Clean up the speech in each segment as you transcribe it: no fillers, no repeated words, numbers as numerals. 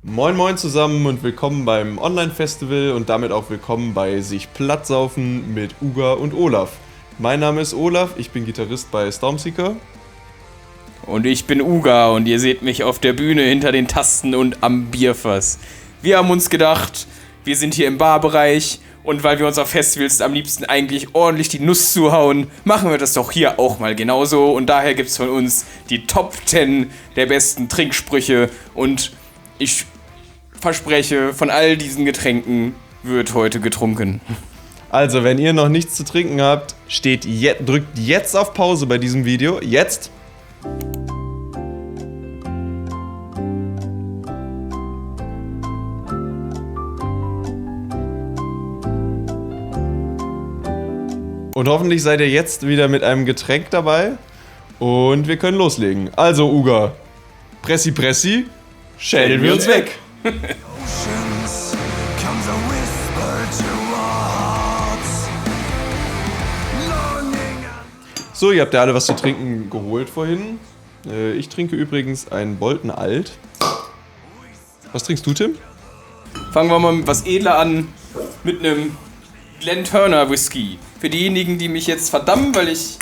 Moin moin zusammen und willkommen beim Online-Festival und damit auch willkommen bei Sich Plattsaufen mit Uga und Olaf. Mein Name ist Olaf, ich bin Gitarrist bei Stormseeker. Und ich bin Uga und ihr seht mich auf der Bühne hinter den Tasten und am Bierfass. Wir haben uns gedacht, wir sind hier im Barbereich und weil wir uns auf Festivals am liebsten eigentlich ordentlich die Nuss zuhauen, machen wir das doch hier auch mal genauso. Und daher gibt's von uns die Top 10 der besten Trinksprüche und ich verspreche, von all diesen Getränken wird heute getrunken. Also, wenn ihr noch nichts zu trinken habt, drückt jetzt auf Pause bei diesem Video. Jetzt! Und hoffentlich seid ihr jetzt wieder mit einem Getränk dabei und wir können loslegen. Also, Uga, Pressi Pressi, schälen wir uns weg! So, ihr habt ja alle was zu trinken geholt vorhin. Ich trinke übrigens ein Bolton Alt. Was trinkst du, Tim? Fangen wir mal mit was edler an, mit einem Glen Turner Whisky. Für diejenigen, die mich jetzt verdammen, weil ich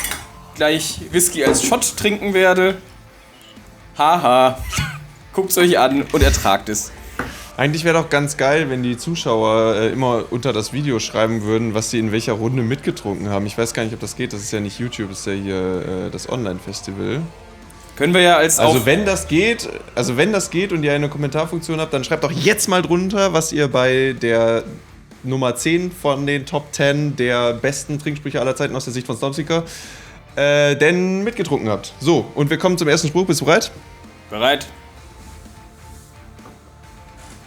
gleich Whisky als Shot trinken werde. Haha, guckt's euch an und ertragt es. Eigentlich wäre doch ganz geil, wenn die Zuschauer immer unter das Video schreiben würden, was sie in welcher Runde mitgetrunken haben. Ich weiß gar nicht, ob das geht. Das ist ja nicht YouTube, das ist ja hier das Online-Festival. Können wir ja als Also wenn das geht und ihr eine Kommentarfunktion habt, dann schreibt doch jetzt mal drunter, was ihr bei der Nummer 10 von den Top 10 der besten Trinksprüche aller Zeiten aus der Sicht von Stormseeker denn mitgetrunken habt. So, und wir kommen zum ersten Spruch. Bist du bereit? Bereit?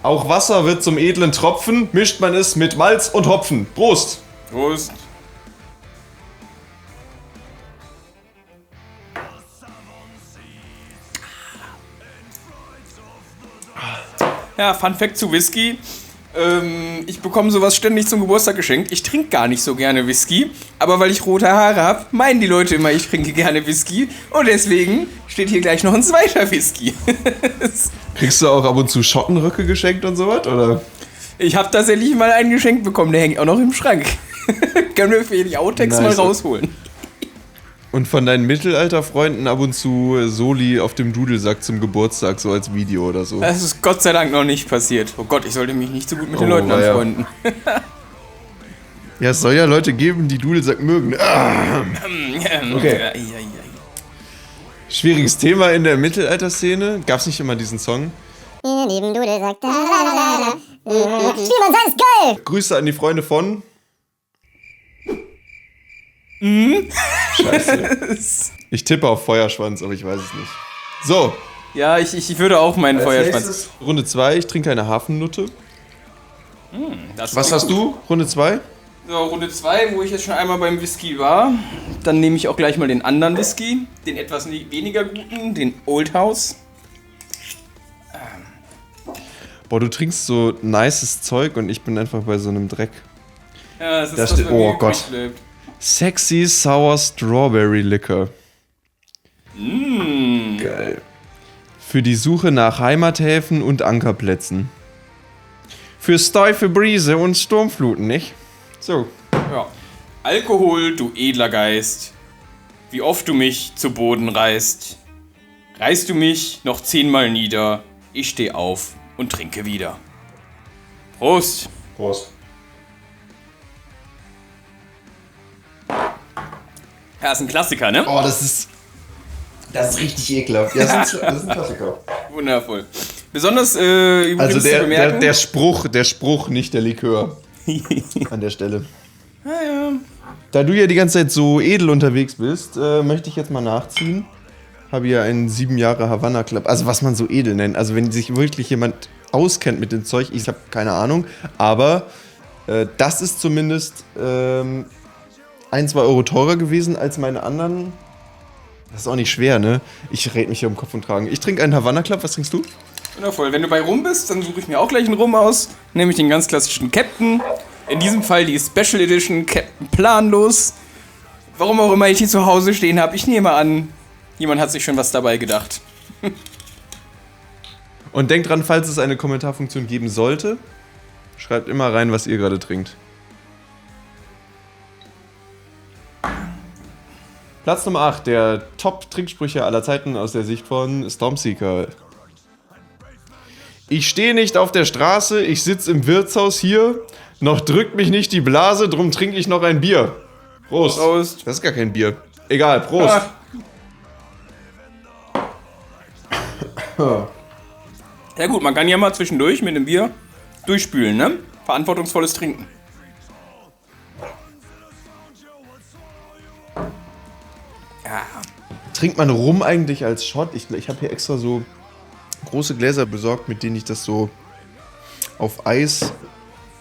Auch Wasser wird zum edlen Tropfen, mischt man es mit Malz und Hopfen. Prost! Prost! Ja, Fun Fact zu Whisky. Ich bekomme sowas ständig zum Geburtstag geschenkt. Ich trinke gar nicht so gerne Whisky, aber weil ich rote Haare habe, meinen die Leute immer, ich trinke gerne Whisky. Und deswegen steht hier gleich noch ein zweiter Whisky. Kriegst du auch ab und zu Schottenröcke geschenkt und sowas, oder? Ich habe tatsächlich mal einen geschenkt bekommen, der hängt auch noch im Schrank. Können wir für die Outtakes mal rausholen. Und von deinen Mittelalterfreunden ab und zu Soli auf dem Dudelsack zum Geburtstag, so als Video oder so. Das ist Gott sei Dank noch nicht passiert. Oh Gott, ich sollte mich nicht so gut mit den Leuten anfreunden. Ja, es soll ja Leute geben, die Dudelsack mögen. Okay. Schwieriges Thema in der Mittelalterszene. Gab's nicht immer diesen Song? Neben Dudelsack, Spielmann, sei es geil! Grüße an die Freunde von... Scheiße. Ich tippe auf Feuerschwanz, aber ich weiß es nicht. So. Ja, ich würde auch meinen Feuerschwanz. Runde 2, ich trinke eine Hafennutte. Was hast du? Runde 2? So, Runde 2, wo ich jetzt schon einmal beim Whisky war. Dann nehme ich auch gleich mal den anderen Whisky. Den etwas weniger guten, den Old House. Boah, du trinkst so nices Zeug und ich bin einfach bei so einem Dreck. Ja, das ist Da das, steht, was mir oh übrig Gott. bleibt. Sexy Sour Strawberry Liquor. Geil. Für die Suche nach Heimathäfen und Ankerplätzen. Für steife Brise und Sturmfluten, nicht? So. Ja. Alkohol, du edler Geist. Wie oft du mich zu Boden reißt. Reißt du mich noch 10-mal nieder. Ich steh auf und trinke wieder. Prost. Prost. Ja, ist ein Klassiker, ne? Oh, das ist richtig ekelhaft. Ja, das ist ein Klassiker. Wundervoll. Besonders übrigens Also zu bemerken... der Spruch, nicht der Likör. An der Stelle. Ja. Da du ja die ganze Zeit so edel unterwegs bist, möchte ich jetzt mal nachziehen. Habe ja einen 7 Jahre Havanna Club. Also was man so edel nennt. Also wenn sich wirklich jemand auskennt mit dem Zeug, ich habe keine Ahnung. Aber das ist zumindest 1-2 Euro teurer gewesen als meine anderen. Das ist auch nicht schwer, ne? Ich red mich hier um Kopf und Kragen. Ich trinke einen Havanna Club. Was trinkst du? Wundervoll. Wenn du bei Rum bist, dann suche ich mir auch gleich einen Rum aus. Nämlich den ganz klassischen Captain. In diesem Fall die Special Edition Captain Planlos. Warum auch immer ich die zu Hause stehen habe. Ich nehme an, jemand hat sich schon was dabei gedacht. Und denkt dran, falls es eine Kommentarfunktion geben sollte, schreibt immer rein, was ihr gerade trinkt. Platz Nummer 8, der Top-Trinksprüche aller Zeiten aus der Sicht von Stormseeker. Ich stehe nicht auf der Straße, ich sitze im Wirtshaus hier. Noch drückt mich nicht die Blase, drum trinke ich noch ein Bier. Prost. Prost. Das ist gar kein Bier. Egal, Prost. Ja gut, man kann ja mal zwischendurch mit dem Bier durchspülen, ne? Verantwortungsvolles Trinken. Ja. Trinkt man Rum eigentlich als Shot? Ich habe hier extra so große Gläser besorgt, mit denen ich das so auf Eis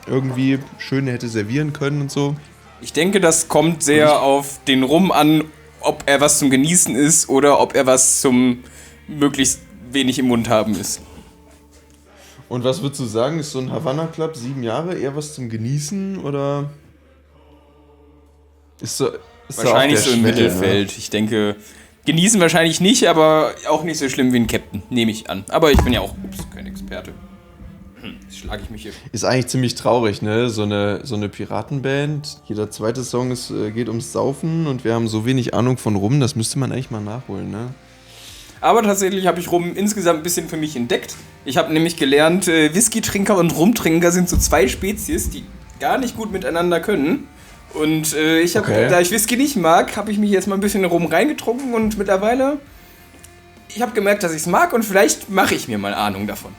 irgendwie schön hätte servieren können und so. Ich denke, das kommt sehr auf den Rum an, ob er was zum Genießen ist oder ob er was zum möglichst wenig im Mund haben ist. Und was würdest du sagen, ist so ein Havana Club 7 Jahre eher was zum Genießen oder ist Wahrscheinlich so im Mittelfeld. Ich denke, genießen wahrscheinlich nicht, aber auch nicht so schlimm wie ein Captain, nehme ich an. Aber ich bin ja auch kein Experte. Jetzt schlage ich mich hier. Ist eigentlich ziemlich traurig, ne? So eine Piratenband. Jeder zweite Song geht ums Saufen und wir haben so wenig Ahnung von Rum, das müsste man eigentlich mal nachholen, ne? Aber tatsächlich habe ich Rum insgesamt ein bisschen für mich entdeckt. Ich habe nämlich gelernt, Whisky-Trinker und Rumtrinker sind so zwei Spezies, die gar nicht gut miteinander können. Und da ich Whisky nicht mag, habe ich mich jetzt mal ein bisschen Rum reingetrunken und mittlerweile, ich habe gemerkt, dass ich es mag und vielleicht mache ich mir mal Ahnung davon.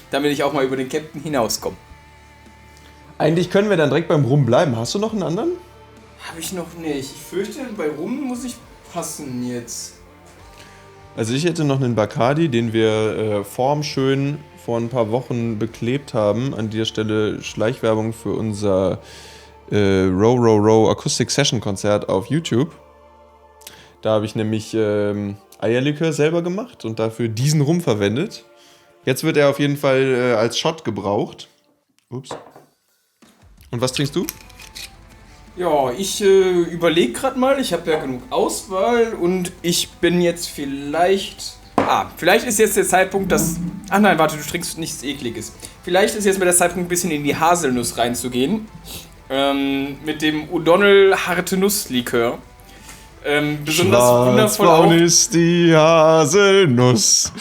Damit ich auch mal über den Captain hinauskomme. Eigentlich können wir dann direkt beim Rum bleiben. Hast du noch einen anderen? Habe ich noch nicht. Ich fürchte, bei Rum muss ich passen jetzt. Also ich hätte noch einen Bacardi, den wir formschön vor ein paar Wochen beklebt haben. An dieser Stelle Schleichwerbung für unser Row Row Row Acoustic Session Konzert auf YouTube. Da habe ich nämlich Eierlikör selber gemacht und dafür diesen Rum verwendet. Jetzt wird er auf jeden Fall als Shot gebraucht. Ups. Und was trinkst du? Ja, ich überlege gerade mal. Ich habe ja genug Auswahl und ich bin jetzt vielleicht... vielleicht ist jetzt der Zeitpunkt, dass... Ach nein, warte, du trinkst nichts Ekliges. Vielleicht ist jetzt mal der Zeitpunkt, ein bisschen in die Haselnuss reinzugehen. Mit dem O'Donnell harte Nusslikör. Besonders wundervoll auch... Schwarzbraun ist die Haselnuss.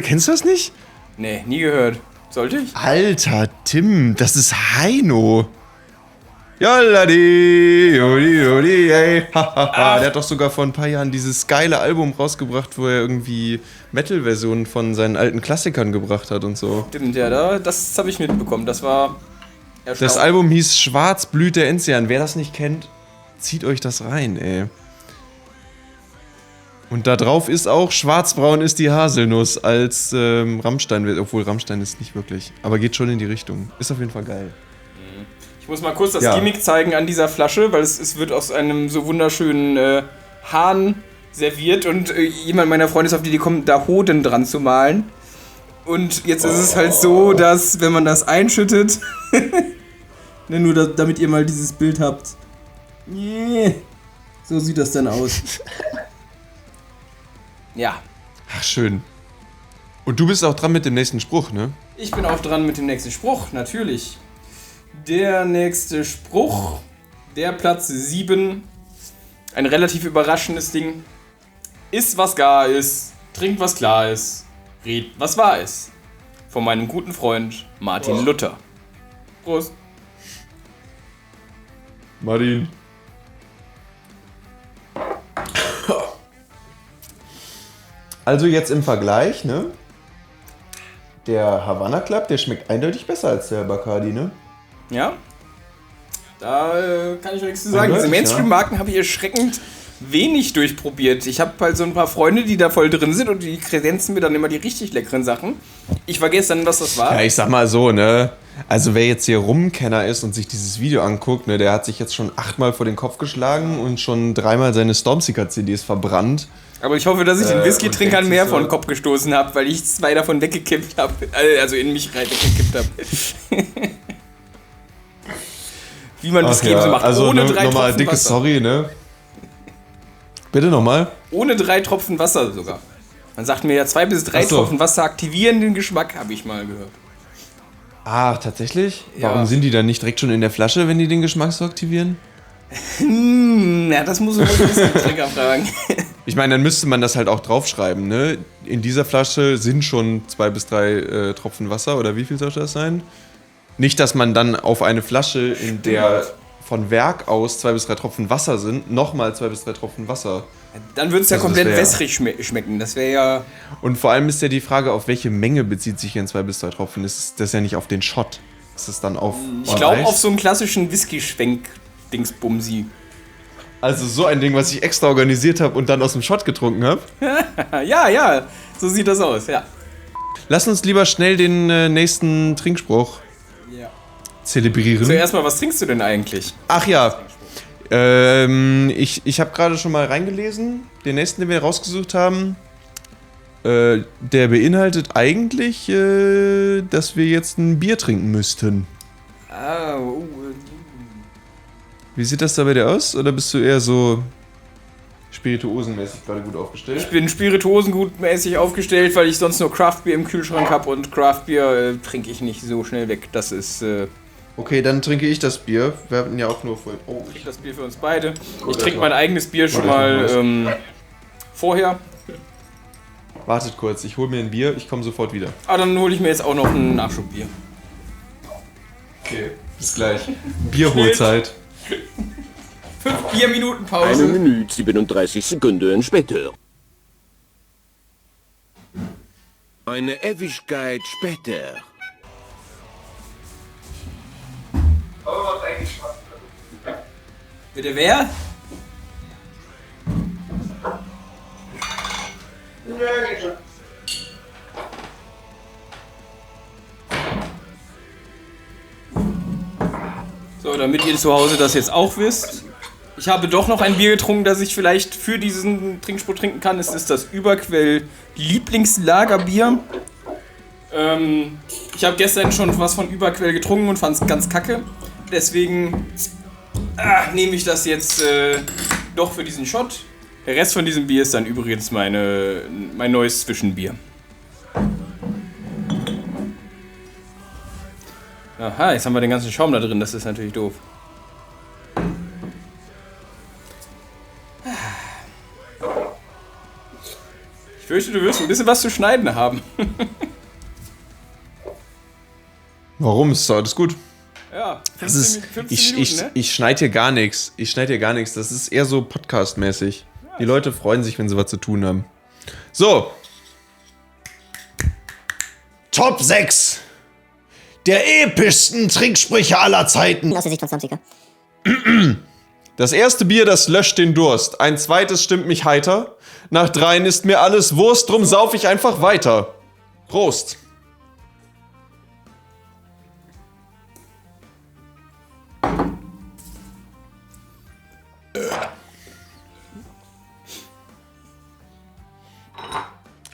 Kennst du das nicht? Nee, nie gehört. Sollte ich? Alter, Tim, das ist Heino. Jalladi, odi, odi, ey. Der hat doch sogar vor ein paar Jahren dieses geile Album rausgebracht, wo er irgendwie Metal-Versionen von seinen alten Klassikern gebracht hat und so. Stimmt, ja, das habe ich mitbekommen. Das war erstaunlich. Das Album hieß Schwarz blüht der Enzian. Wer das nicht kennt, zieht euch das rein, ey. Und da drauf ist auch Schwarzbraun ist die Haselnuss als Rammstein, obwohl Rammstein ist nicht wirklich, aber geht schon in die Richtung. Ist auf jeden Fall geil. Ich muss mal kurz das Gimmick zeigen an dieser Flasche, weil es wird aus einem so wunderschönen Hahn serviert und jemand meiner Freunde ist auf die Idee gekommen, da Hoden dran zu malen. Und jetzt ist es halt so, dass wenn man das einschüttet, nur damit ihr mal dieses Bild habt. So sieht das dann aus. Ja. Ach, schön. Und du bist auch dran mit dem nächsten Spruch, ne? Ich bin auch dran mit dem nächsten Spruch, natürlich. Der nächste Spruch, der Platz 7, ein relativ überraschendes Ding. Iss, was gar ist, trink, was klar ist, red, was wahr ist. Von meinem guten Freund Martin Luther. Prost. Martin. Also jetzt im Vergleich, ne? Der Havana Club, der schmeckt eindeutig besser als der Bacardi, ne? Ja, da kann ich noch nichts zu sagen. Diese Mainstream-Marken habe ich erschreckend wenig durchprobiert. Ich habe halt so ein paar Freunde, die da voll drin sind und die kredenzen mir dann immer die richtig leckeren Sachen. Ich vergesse dann, was das war. Ja, ich sag mal so, ne? Also wer jetzt hier Rumkenner ist und sich dieses Video anguckt, ne, der hat sich jetzt schon 8-mal vor den Kopf geschlagen und schon 3-mal seine Stormseeker-CDs verbrannt. Aber ich hoffe, dass ich den Whisky-Trinkern mehr vor den Kopf gestoßen habe, weil ich 2 davon weggekippt habe. Also in mich rein weggekippt habe. Wie man Whisky eben so macht, also ohne 3 nochmal Tropfen dickes Wasser. Sorry, ne? Bitte nochmal? Ohne 3 Tropfen Wasser sogar. Man sagt mir ja 2 bis 3 Ach so. Tropfen Wasser aktivieren den Geschmack, habe ich mal gehört. Ah, tatsächlich? Ja. Warum sind die dann nicht direkt schon in der Flasche, wenn die den Geschmack so aktivieren? Ja, das muss man wohl ein bisschen Trinker fragen. Ich meine, dann müsste man das halt auch draufschreiben, ne? In dieser Flasche sind schon 2 bis 3 Tropfen Wasser, oder wie viel soll das sein? Nicht, dass man dann auf eine Flasche, in der von Werk aus 2 bis 3 Tropfen Wasser sind, nochmal 2 bis 3 Tropfen Wasser. Dann würde es ja Also das komplett wär- wässrig schmecken. Das wäre ja... Und vor allem ist ja die Frage, auf welche Menge bezieht sich hier ein 2 bis 3 Tropfen? Ist das ja nicht auf den Shot? Ist es dann auf Ich glaube auf so einen klassischen Whisky-Schwenk-Dingsbumsi. Also so ein Ding, was ich extra organisiert habe und dann aus dem Shot getrunken habe. Ja, so sieht das aus, ja. Lass uns lieber schnell den nächsten Trinkspruch zelebrieren. Zuerst mal, was trinkst du denn eigentlich? Ach ja, ich habe gerade schon mal reingelesen. Den nächsten, den wir rausgesucht haben, der beinhaltet eigentlich, dass wir jetzt ein Bier trinken müssten. Wie sieht das da bei dir aus? Oder bist du eher so spirituosenmäßig gerade gut aufgestellt? Ich bin spirituosengutmäßig aufgestellt, weil ich sonst nur Craftbier im Kühlschrank habe und Craftbier trinke ich nicht so schnell weg. Das ist Okay, dann trinke ich das Bier. Wir hatten ja auch nur vorhin. Oh, das Bier für uns beide. Ich trinke mein eigenes Bier schon mal vorher. wartet kurz, ich hole mir ein Bier, ich komme sofort wieder. Aber dann hole ich mir jetzt auch noch ein Nachschubbier. Okay, bis gleich. Bierholzeit. 5 Bierminuten Pause. 1 Minute 37 Sekunden später. Eine Ewigkeit später. Bitte wer? So, damit ihr zu Hause das jetzt auch wisst. Ich habe doch noch ein Bier getrunken, das ich vielleicht für diesen Trinkspruch trinken kann. Es ist das Überquell Lieblingslagerbier. Ich habe gestern schon was von Überquell getrunken und fand es ganz kacke. Deswegen nehme ich das jetzt doch für diesen Shot. Der Rest von diesem Bier ist dann übrigens mein neues Zwischenbier. Aha, jetzt haben wir den ganzen Schaum da drin, das ist natürlich doof. Ich fürchte, du wirst ein bisschen was zu schneiden haben. Warum? Ist doch alles gut. Ja, Das ist, 15 ich Minuten, ne? ich schneide hier gar nichts. Ich schneide hier gar nichts. Das ist eher so Podcast-mäßig. Die Leute freuen sich, wenn sie was zu tun haben. So. Top 6 der epischsten Trinksprüche aller Zeiten. Aus der Sicht von Stormseeker. Das erste Bier, das löscht den Durst. Ein zweites stimmt mich heiter. Nach 3 ist mir alles Wurst, drum sauf ich einfach weiter. Prost.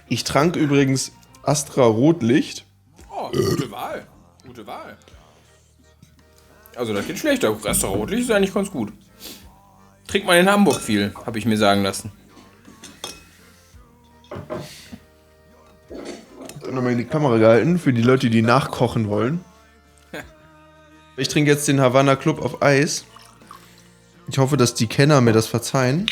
Ich trank übrigens Astra Rotlicht. Oh, gute Wahl. Gute Wahl. Also das geht schlechter. Restaurantlich ist eigentlich ganz gut. Trinkt man in Hamburg viel, habe ich mir sagen lassen. Nochmal in die Kamera gehalten, für die Leute, die nachkochen wollen. Ich trinke jetzt den Havana Club auf Eis. Ich hoffe, dass die Kenner mir das verzeihen.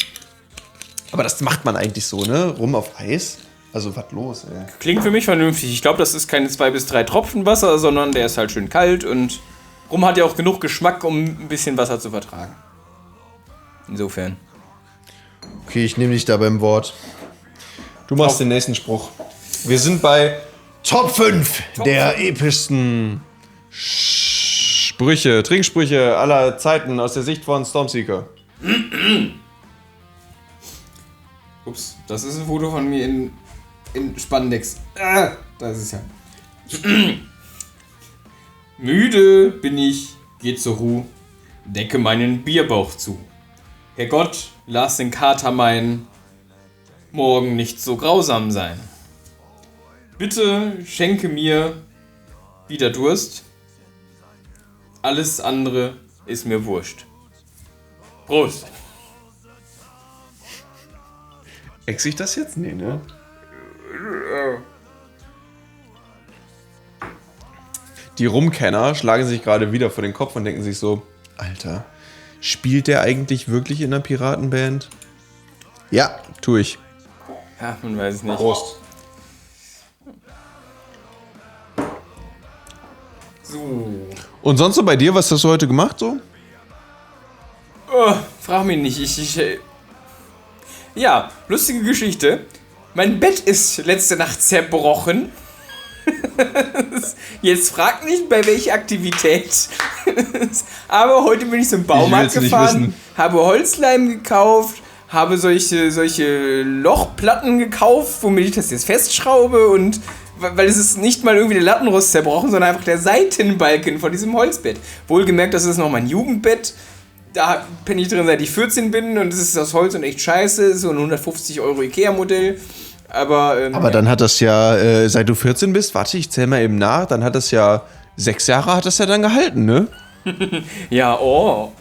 Aber das macht man eigentlich so, ne? Rum auf Eis. Also, was los, ey? Klingt für mich vernünftig. Ich glaube, das ist keine 2 bis 3 Tropfen Wasser, sondern der ist halt schön kalt und Rum hat ja auch genug Geschmack, um ein bisschen Wasser zu vertragen. Insofern. Okay, ich nehme dich da beim Wort. Du machst den nächsten Spruch. Wir sind bei Top 5 der epischsten Sprüche, Trinksprüche aller Zeiten aus der Sicht von Stormseeker. Ups, das ist ein Foto von mir in Spandex. Da ist es ja. Müde bin ich, geh zur Ruhe, decke meinen Bierbauch zu. Herrgott, lass den Kater meinen morgen nicht so grausam sein. Bitte schenke mir wieder Durst. Alles andere ist mir wurscht. Prost. Ex ich das jetzt? Nee, ne? die Rumkenner schlagen sich gerade wieder vor den Kopf und denken sich so, Alter, spielt der eigentlich wirklich in einer Piratenband? Ja, tue ich. Ja, man weiß es nicht. Prost. So. Und sonst so bei dir, was hast du heute gemacht so? Oh, frag mich nicht. Ja, lustige Geschichte. Mein Bett ist letzte Nacht zerbrochen. Jetzt frag nicht, bei welcher Aktivität. Aber heute bin ich zum Baumarkt gefahren, habe Holzleim gekauft, habe solche Lochplatten gekauft, womit ich das jetzt festschraube und weil es ist nicht mal irgendwie der Lattenrost zerbrochen, sondern einfach der Seitenbalken von diesem Holzbett. Wohlgemerkt, das ist noch mein Jugendbett. Da penne ich drin, seit ich 14 bin und es ist aus Holz und echt scheiße. So ein 150 € Ikea-Modell. Aber dann hat das ja, seit du 14 bist, warte, ich zähl mal eben nach, dann hat das ja 6 Jahre hat das ja dann gehalten, ne? Ja, oh.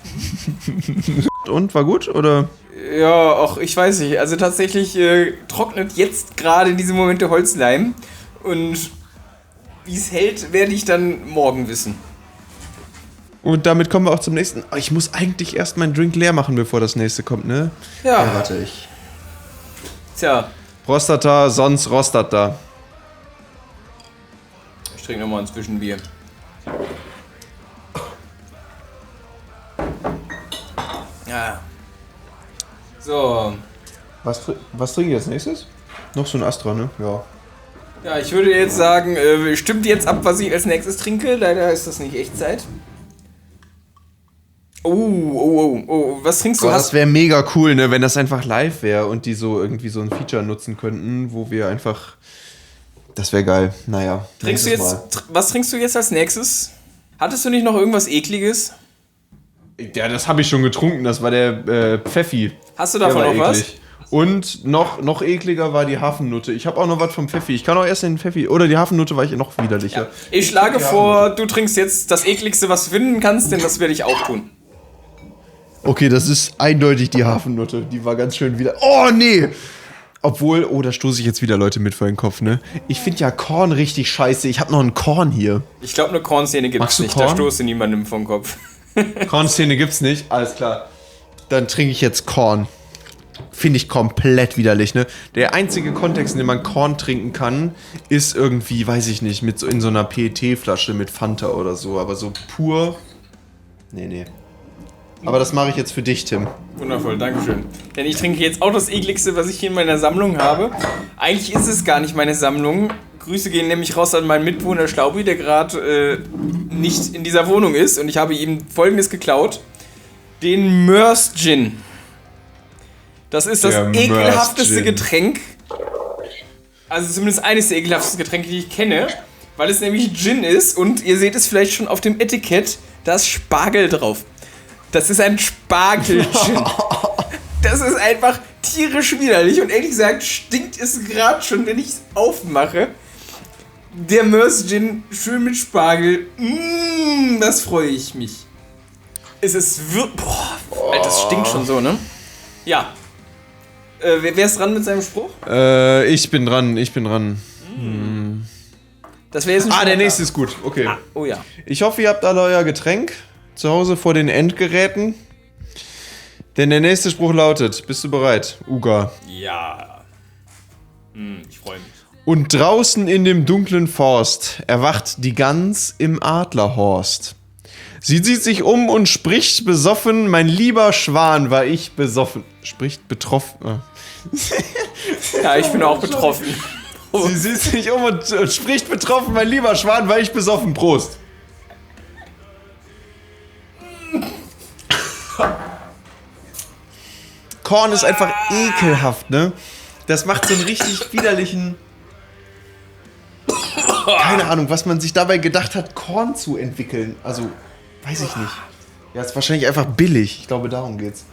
Und, war gut, oder? Ja, auch ich weiß nicht. Also tatsächlich trocknet jetzt gerade in diesem Moment der Holzleim. Und wie es hält, werde ich dann morgen wissen. Und damit kommen wir auch zum nächsten. Oh, ich muss eigentlich erst meinen Drink leer machen, bevor das nächste kommt, ne? Ja. Warte, ich. Tja. Prostata, sonst Rostata. Ich trinke nochmal ein Zwischenbier. Ja. So. Was trinke ich als nächstes? Noch so ein Astra, ne? Ja. Ja, ich würde jetzt sagen, stimmt jetzt ab, was ich als nächstes trinke. Leider ist das nicht Echtzeit. Oh, was trinkst du? Das wäre mega cool, ne, wenn das einfach live wäre und die so irgendwie so ein Feature nutzen könnten, wo wir einfach. Das wäre geil. Naja. Was trinkst du jetzt als nächstes? Hattest du nicht noch irgendwas Ekliges? Ja, das habe ich schon getrunken. Das war der Pfeffi. Hast du davon noch was? Und noch ekliger war die Hafennutte. Ich habe auch noch was vom Pfeffi. Ich kann auch erst den Pfeffi. Oder die Hafennutte war ich noch widerlicher. Ja. Ich schlage vor, du trinkst jetzt das ekligste, was du finden kannst, denn das werde ich auch tun. Okay, das ist eindeutig die Hafennutte. Die war ganz schön wieder. Oh, nee! Obwohl, da stoße ich jetzt wieder Leute mit vor den Kopf, ne? Ich finde ja Korn richtig scheiße. Ich habe noch einen Korn hier. Ich glaube, eine Kornszene gibt's nicht. Korn? Da stoße niemandem vom Kopf. Kornszene gibt's nicht? Alles klar. Dann trinke ich jetzt Korn. Finde ich komplett widerlich, ne? Der einzige Kontext, in dem man Korn trinken kann, ist irgendwie, weiß ich nicht, mit so in so einer PET-Flasche mit Fanta oder so. Aber so pur. Nee. Aber das mache ich jetzt für dich, Tim. Wundervoll, dankeschön. Denn ich trinke jetzt auch das ekligste, was ich hier in meiner Sammlung habe. Eigentlich ist es gar nicht meine Sammlung. Grüße gehen nämlich raus an meinen Mitbewohner Schlaubi, der gerade nicht in dieser Wohnung ist. Und ich habe ihm Folgendes geklaut. Den Mörs Gin. Das ist das ekelhafteste Getränk. Also zumindest eines der ekelhaftesten Getränke, die ich kenne. Weil es nämlich Gin ist und ihr seht es vielleicht schon auf dem Etikett, da ist Spargel drauf. Das ist ein Spargel-Gin. Das ist einfach tierisch widerlich und ehrlich gesagt stinkt es gerade schon, wenn ich es aufmache. Der Mörs Gin schön mit Spargel. Das freue ich mich. Es ist wirklich... Boah, Alter, das stinkt schon so, ne? Ja. Wer ist dran mit seinem Spruch? Ich bin dran. Das wäre jetzt ein der nächste ist gut. Okay. Oh ja. Ich hoffe, ihr habt alle euer Getränk zu Hause vor den Endgeräten. Denn der nächste Spruch lautet, bist du bereit, Uga? Ja. Ich freue mich. Und draußen in dem dunklen Forst erwacht die Gans im Adlerhorst. Sie sieht sich um und spricht besoffen, mein lieber Schwan, war ich besoffen. Spricht betroffen. Ja, ich bin auch betroffen. Sie sieht sich um und spricht betroffen, mein lieber Schwan, war ich besoffen. Prost. Korn ist einfach ekelhaft, ne? Das macht so einen richtig widerlichen... Keine Ahnung, was man sich dabei gedacht hat, Korn zu entwickeln. Also, weiß ich nicht. Ja, ist wahrscheinlich einfach billig. Ich glaube, darum geht's.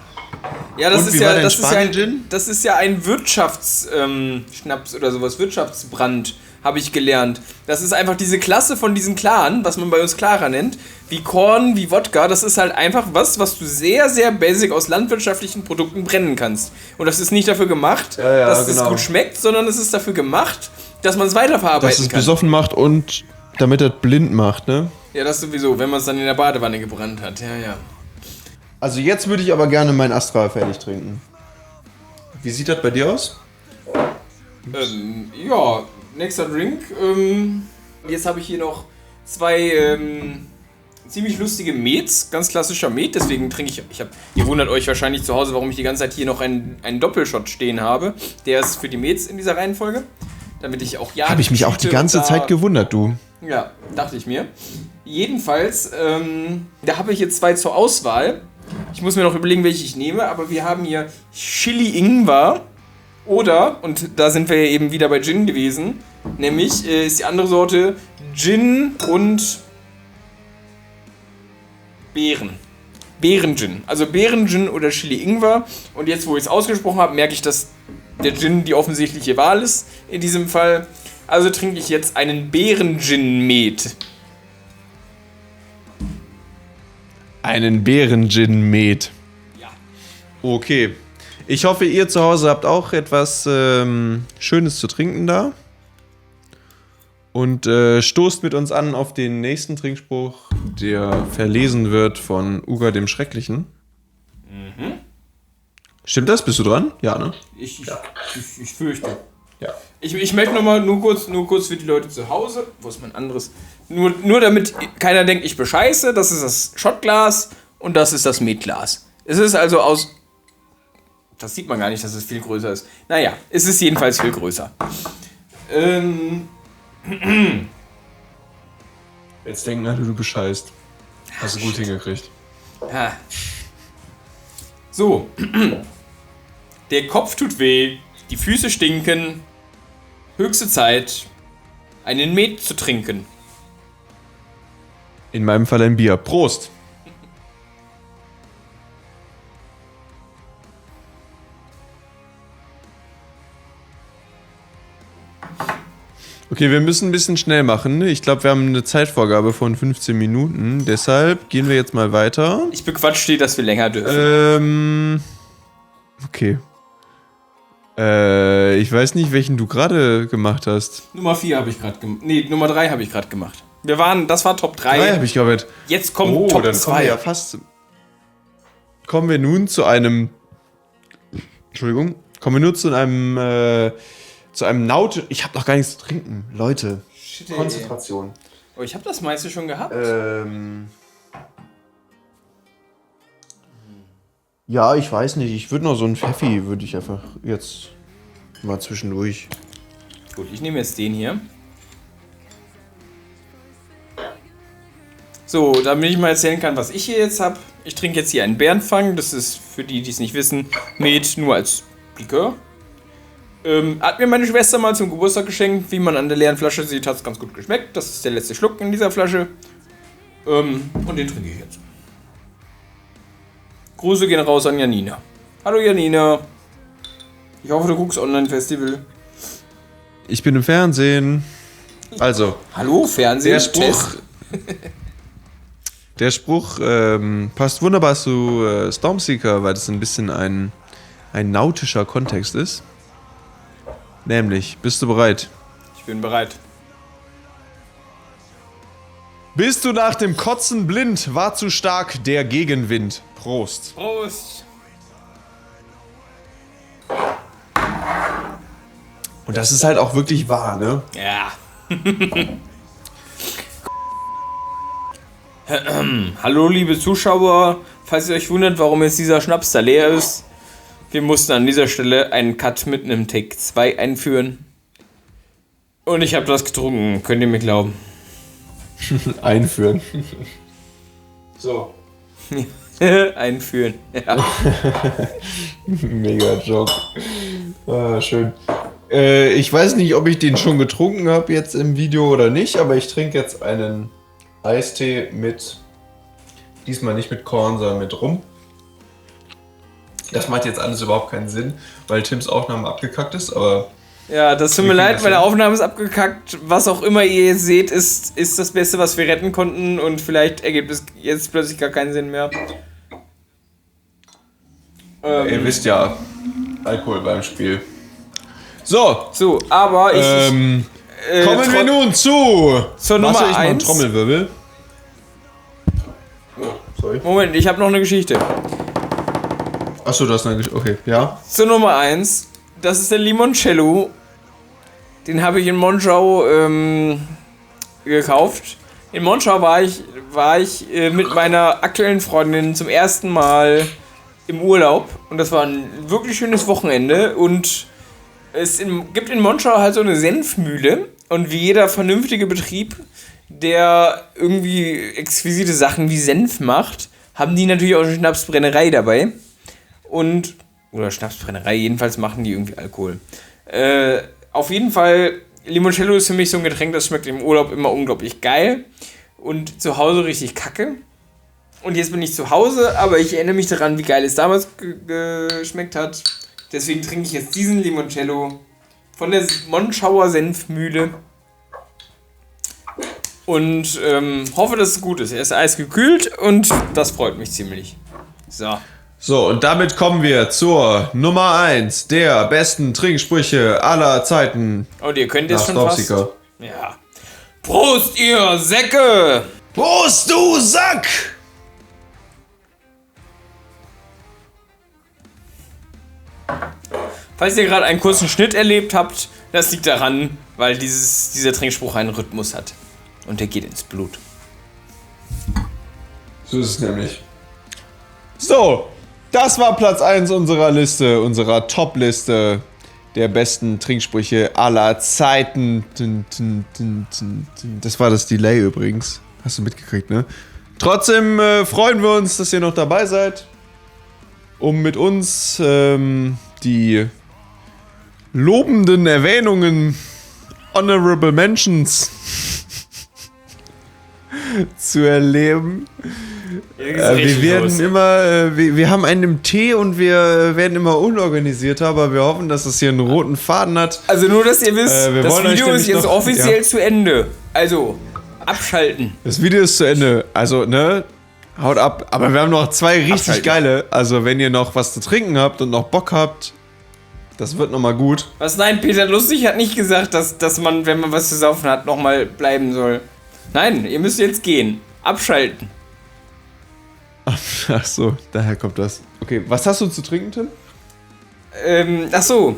Ja, das ist ja ein Wirtschaftsschnaps oder sowas, Wirtschaftsbrand, habe ich gelernt. Das ist einfach diese Klasse von diesen Klaren, was man bei uns Klarer nennt, wie Korn, wie Wodka. Das ist halt einfach was du sehr, sehr basic aus landwirtschaftlichen Produkten brennen kannst. Und das ist nicht dafür gemacht, dass es gut schmeckt, sondern es ist dafür gemacht, dass man es weiterverarbeiten kann. Dass es besoffen macht und damit er blind macht, ne? Ja, das sowieso, wenn man es dann in der Badewanne gebrannt hat. Ja. Also jetzt würde ich aber gerne mein Astra fertig trinken. Wie sieht das bei dir aus? Ja, nächster Drink. Jetzt habe ich hier noch 2 ziemlich lustige Mets, ganz klassischer Met, deswegen trinke ihr wundert euch wahrscheinlich zu Hause, warum ich die ganze Zeit hier noch einen Doppelshot stehen habe. Der ist für die Mets in dieser Reihenfolge, damit ich auch Habe ich mich auch die ganze Zeit gewundert, du. Ja, dachte ich mir. Jedenfalls, da habe ich jetzt 2 zur Auswahl. Ich muss mir noch überlegen, welche ich nehme, aber wir haben hier Chili Ingwer oder, und da sind wir ja eben wieder bei Gin gewesen, nämlich ist die andere Sorte Gin und Beeren-Gin. Also Beeren-Gin oder Chili Ingwer. Und jetzt, wo ich es ausgesprochen habe, merke ich, dass der Gin die offensichtliche Wahl ist in diesem Fall. Also trinke ich jetzt einen Beeren-Gin-Met. Einen Beeren-Gin-Met. Ja. Okay. Ich hoffe, ihr zu Hause habt auch etwas Schönes zu trinken da. Und stoßt mit uns an auf den nächsten Trinkspruch, der verlesen wird von Uga dem Schrecklichen. Mhm. Stimmt das? Bist du dran? Ja, ne? Ich fürchte. Ja. Ich möchte nochmal nur kurz für die Leute zu Hause. Wo ist mein anderes? Nur damit keiner denkt, ich bescheiße. Das ist das Shotglas und das ist das Metglas. Es ist also aus... Das sieht man gar nicht, dass es viel größer ist. Naja, es ist jedenfalls viel größer. Jetzt denken alle, du bescheißt. Hast du gut hingekriegt. Ja. So. Der Kopf tut weh, die Füße stinken. Höchste Zeit, einen Met zu trinken. In meinem Fall ein Bier. Prost! Okay, wir müssen ein bisschen schnell machen. Ich glaube, wir haben eine Zeitvorgabe von 15 Minuten. Deshalb gehen wir jetzt mal weiter. Ich bequatsche dir, dass wir länger dürfen. Okay. Ich weiß nicht, welchen du gerade gemacht hast. Nummer 4 habe ich gerade gemacht. Nee, Nummer 3 habe ich gerade gemacht. Das war Top 3. 3 habe ich gehört. Jetzt kommt Top dann 2. Kommen wir ja fast. Kommen wir nun zu einem. Entschuldigung. Kommen wir nur zu einem. Zu einem Naut. Ich habe noch gar nichts zu trinken, Leute. Shit, Konzentration. Oh, ich habe das meiste schon gehabt. Ja, ich weiß nicht. Ich würde noch so einen Pfeffi, würde ich einfach jetzt mal zwischendurch. Gut, ich nehme jetzt den hier. So, damit ich mal erzählen kann, was ich hier jetzt habe. Ich trinke jetzt hier einen Bärenfang. Das ist für die, die es nicht wissen, Met nur als Likör. Hat mir meine Schwester mal zum Geburtstag geschenkt. Wie man an der leeren Flasche sieht, hat es ganz gut geschmeckt. Das ist der letzte Schluck in dieser Flasche. Und den trinke ich jetzt. Grüße gehen raus an Janina. Hallo Janina. Ich hoffe, du guckst Online-Festival. Ich bin im Fernsehen. Also. Hallo, Fernsehen. Der Spruch passt wunderbar zu Stormseeker, weil das ein bisschen ein nautischer Kontext ist. Nämlich, bist du bereit? Ich bin bereit. Bist du nach dem Kotzen blind, war zu stark der Gegenwind. Prost. Prost. Und das ist halt auch wirklich wahr, ne? Ja. Hallo liebe Zuschauer, falls ihr euch wundert, warum jetzt dieser Schnaps da leer ist. Wir mussten an dieser Stelle einen Cut mit einem Take 2 einführen. Und ich habe das getrunken, könnt ihr mir glauben. Einführen. So. Einführen, ja. Mega Joke. Ah, schön. Ich weiß nicht, ob ich den schon getrunken habe jetzt im Video oder nicht, aber ich trinke jetzt einen Eistee mit, diesmal nicht mit Korn, sondern mit Rum. Das macht jetzt alles überhaupt keinen Sinn, weil Tims Aufnahme abgekackt ist, aber... Ja, das tut mir leid, meine Aufnahme ist abgekackt. Was auch immer ihr jetzt seht, ist das Beste, was wir retten konnten und vielleicht ergibt es jetzt plötzlich gar keinen Sinn mehr. Ihr wisst ja, Alkohol beim Spiel. So, aber ich... kommen wir nun zur Nummer Warte, ich mal einen 1. Trommelwirbel. Sorry. Moment, ich habe noch eine Geschichte. Achso, das ist eine Geschichte. Okay, ja. Zur Nummer 1. Das ist der Limoncello. Den habe ich in Monschau gekauft. In Monschau war ich mit meiner aktuellen Freundin zum ersten Mal im Urlaub. Und das war ein wirklich schönes Wochenende. Und es gibt in Monschau halt so eine Senfmühle. Und wie jeder vernünftige Betrieb, der irgendwie exquisite Sachen wie Senf macht, haben die natürlich auch eine Schnapsbrennerei dabei. Oder Schnapsbrennerei, jedenfalls machen die irgendwie Alkohol. Auf jeden Fall, Limoncello ist für mich so ein Getränk, das schmeckt im Urlaub immer unglaublich geil. Und zu Hause richtig kacke. Und jetzt bin ich zu Hause, aber ich erinnere mich daran, wie geil es damals geschmeckt hat. Deswegen trinke ich jetzt diesen Limoncello von der Monschauer Senfmühle. Und hoffe, dass es gut ist. Er ist eisgekühlt und das freut mich ziemlich. So. So, und damit kommen wir zur Nummer 1 der besten Trinksprüche aller Zeiten. Und ihr könnt jetzt Nach schon fast... Staubsieger. Ja. Prost, ihr Säcke! Prost, du Sack! Falls ihr gerade einen kurzen Schnitt erlebt habt, das liegt daran, weil dieser Trinkspruch einen Rhythmus hat. Und der geht ins Blut. So ist es nämlich. So, das war Platz 1 unserer Liste, unserer Top-Liste der besten Trinksprüche aller Zeiten. Das war das Delay übrigens. Hast du mitgekriegt, ne? Trotzdem freuen wir uns, dass ihr noch dabei seid, um mit uns die lobenden Erwähnungen, Honorable Mentions zu erleben. Wir werden immer, wir haben einen im Tee und wir werden immer unorganisierter, aber wir hoffen, dass es hier einen roten Faden hat. Also nur, dass ihr wisst, wir das wollen euch Video ist nämlich jetzt noch- offiziell ja. zu Ende. Also, abschalten. Das Video ist zu Ende, also ne, haut ab. Aber wir haben noch 2 richtig Abschalten. geile, also wenn ihr noch was zu trinken habt und noch Bock habt, das wird nochmal gut. Was? Nein, Peter Lustig hat nicht gesagt, dass man, wenn man was zu saufen hat, nochmal bleiben soll. Nein, ihr müsst jetzt gehen. Abschalten. Ach so, daher kommt das. Okay, was hast du zu trinken, Tim? Ach so.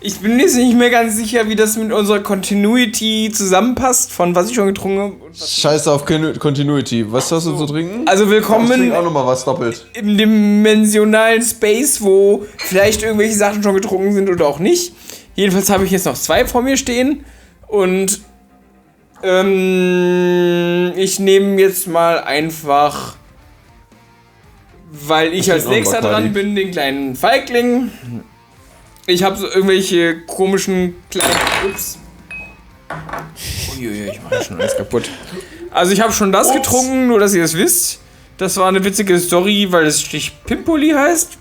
Ich bin jetzt nicht mehr ganz sicher, wie das mit unserer Continuity zusammenpasst, von was ich schon getrunken habe. Scheiße auf Continuity. Was hast du zu trinken? Also Ich willkommen trinke auch nochmal was doppelt. im dimensionalen Space, wo vielleicht irgendwelche Sachen schon getrunken sind oder auch nicht. Jedenfalls habe ich jetzt noch 2 vor mir stehen. Und ich nehme jetzt mal einfach, weil ich als noch ein nächster Bacardi. dran bin, den kleinen Feigling. Ich habe so irgendwelche komischen kleinen... Ups. Uiuiui, ich mache schon alles kaputt. Also ich habe schon das getrunken, nur dass ihr es wisst. Das war eine witzige Story, weil es Stich Pimpoli heißt.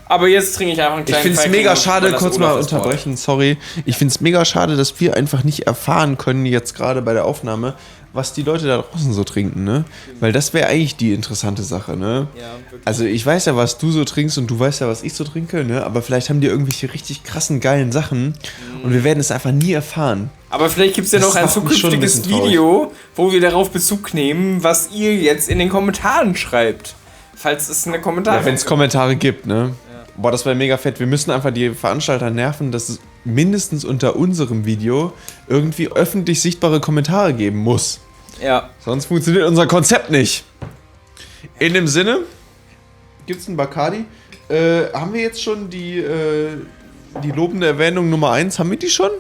Aber jetzt trinke ich einfach einen Ich kleinen finde es Feigling mega und schade, überlasse kurz Olaf mal das Wort. unterbrechen, sorry. Ich finde es mega schade, dass wir einfach nicht erfahren können, jetzt gerade bei der Aufnahme, was die Leute da draußen so trinken, ne? Weil das wäre eigentlich die interessante Sache, ne? Ja, wirklich. Also ich weiß ja, was du so trinkst und du weißt ja, was ich so trinke, ne? Aber vielleicht haben die irgendwelche richtig krassen, geilen Sachen und wir werden es einfach nie erfahren. Aber vielleicht gibt es ja Das noch ein macht mich schon ein zukünftiges bisschen traurig. Video, wo wir darauf Bezug nehmen, was ihr jetzt in den Kommentaren schreibt. Falls es eine Kommentare Ja, wenn es Kommentare gibt, ne? Boah, das wäre mega fett. Wir müssen einfach die Veranstalter nerven, dass es mindestens unter unserem Video irgendwie öffentlich sichtbare Kommentare geben muss. Ja. Sonst funktioniert unser Konzept nicht. In dem Sinne, gibt's einen Bacardi? Haben wir jetzt schon die lobende Erwähnung Nummer 1? Haben wir die schon?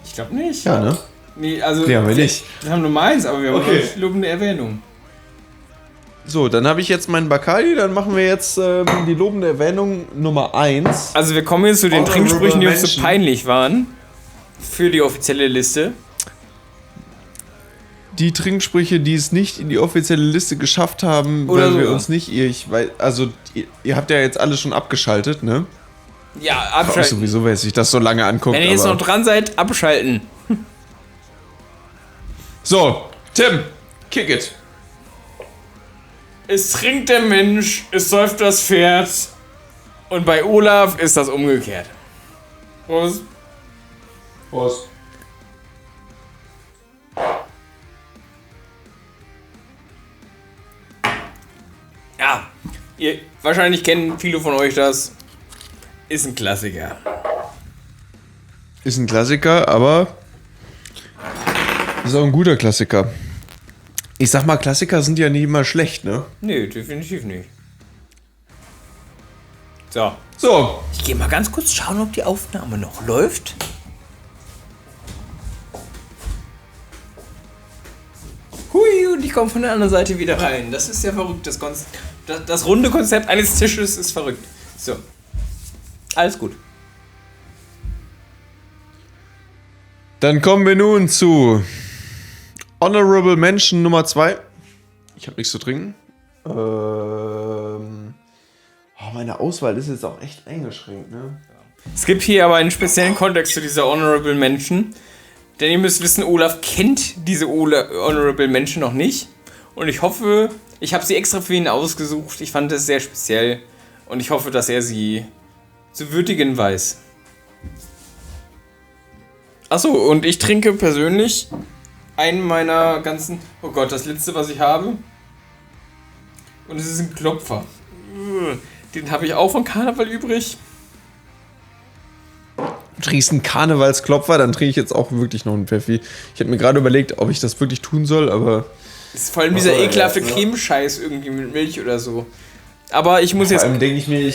Ich glaube nicht. Ja, ne? Nee, also. Nee, haben wir nicht. Wir haben Nummer 1, aber wir haben Okay. noch nicht lobende Erwähnung. So, dann habe ich jetzt meinen Bacardi, dann machen wir jetzt die lobende Erwähnung Nummer 1. Also wir kommen jetzt zu den Honorable Trinksprüchen, die uns so Mention. peinlich waren. Für die offizielle Liste. Die Trinksprüche, die es nicht in die offizielle Liste geschafft haben, Oder weil wir sogar. uns nicht, ihr habt ja jetzt alle schon abgeschaltet, ne? Ja, Auch abschalten. sowieso, wer sich das so lange anguckt. Wenn ihr jetzt aber- noch dran seid, abschalten. So, Tim, kick it. Es trinkt der Mensch, es säuft das Pferd. Und bei Olaf ist das umgekehrt. Prost. Prost. Wahrscheinlich kennen viele von euch das. Ist ein Klassiker. Ist ein Klassiker, aber ist auch ein guter Klassiker. Ich sag mal, Klassiker sind ja nicht immer schlecht, ne? Nee, definitiv nicht. So. So. Ich gehe mal ganz kurz schauen, ob die Aufnahme noch läuft. Hui, und ich komme von der anderen Seite wieder rein. Das ist ja verrückt. Das runde Konzept eines Tisches ist verrückt. So. Alles gut. Dann kommen wir nun zu Honorable Mention Nummer 2. Ich habe nichts zu trinken. Meine Auswahl ist jetzt auch echt eingeschränkt, ne? Es gibt hier aber einen speziellen Kontext zu dieser Honorable Mention. Denn ihr müsst wissen, Olaf kennt diese Honorable Mention noch nicht. Und ich hoffe, ich habe sie extra für ihn ausgesucht. Ich fand es sehr speziell. Und ich hoffe, dass er sie zu würdigen weiß. Achso, und ich trinke persönlich einen meiner ganzen... Oh Gott, das letzte, was ich habe. Und es ist ein Klopfer. Den habe ich auch von Karneval übrig. Du trinkst einen Karnevalsklopfer, dann trinke ich jetzt auch wirklich noch einen Pfeffi. Ich hätte mir gerade überlegt, ob ich das wirklich tun soll, aber... Das ist vor allem dieser ekelhafte Cremescheiß irgendwie mit Milch oder so. Aber ich muss jetzt... Vor allem denke ich mir,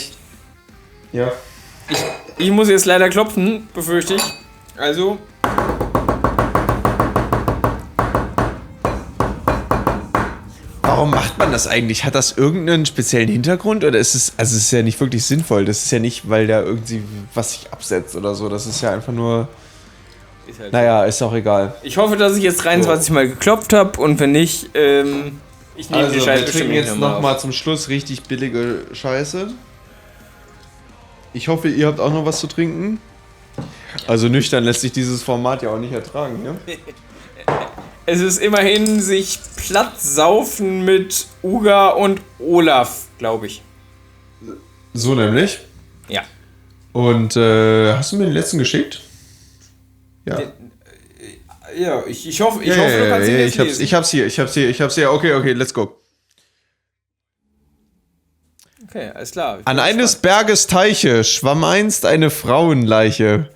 Ja. Ich muss jetzt leider klopfen, befürchte ich. Also... Warum macht man das eigentlich? Hat das irgendeinen speziellen Hintergrund oder ist es, also es ist ja nicht wirklich sinnvoll. Das ist ja nicht, weil da irgendwie was sich absetzt oder so. Das ist ja einfach nur, Ist halt naja, ist auch egal. Ich hoffe, dass ich jetzt 23 Mal geklopft habe und wenn nicht, ich nehme die Also Scheiße wir bestimmt trinken nicht jetzt nochmal nochmal auf. zum Schluss richtig billige Scheiße. Ich hoffe, ihr habt auch noch was zu trinken. Also nüchtern lässt sich dieses Format ja auch nicht ertragen, ne? Es ist immerhin sich platt saufen mit Uga und Olaf, glaube ich. So nämlich. Ja. Und hast du mir den letzten geschickt? Ja. Ja, ich hoffe, du kannst ihn jetzt lesen. ich hab's hier. Okay, let's go. Okay, alles klar. An eines Berges Teiche schwamm einst eine Frauenleiche.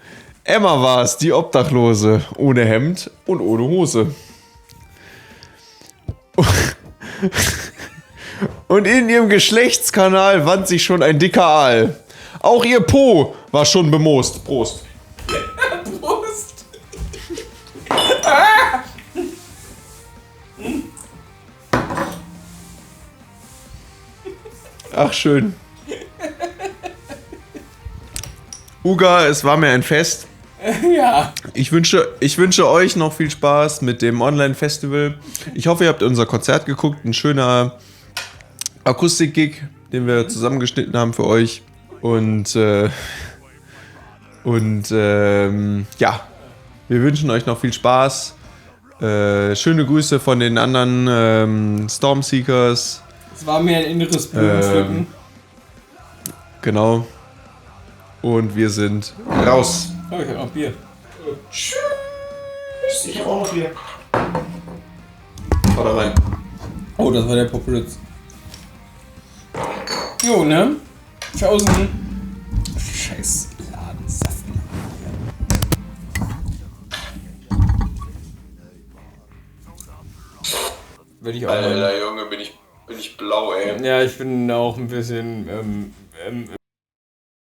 Emma war es, die Obdachlose, ohne Hemd und ohne Hose. Und in ihrem Geschlechtskanal wand sich schon ein dicker Aal. Auch ihr Po war schon bemoost. Prost. Prost! Ach, schön. Uga, es war mir ein Fest. Ja. Ich wünsche euch noch viel Spaß mit dem Online-Festival. Ich hoffe, ihr habt unser Konzert geguckt. Ein schöner Akustik-Gig, den wir zusammengeschnitten haben für euch. Und ja, wir wünschen euch noch viel Spaß. Schöne Grüße von den anderen Stormseekers. Es war mir ein inneres Blumenpflücken. Genau. Und wir sind raus. Oh, ich hab noch Bier. Tschüss. Ich hab auch noch Bier. Hau da rein. Oh, das war der Populitz. Jo, ne? Tschaußen. Scheiß Ladensaffen. Würde ich auch mal. Alter Junge, bin ich blau, ey. Ja, ich bin auch ein bisschen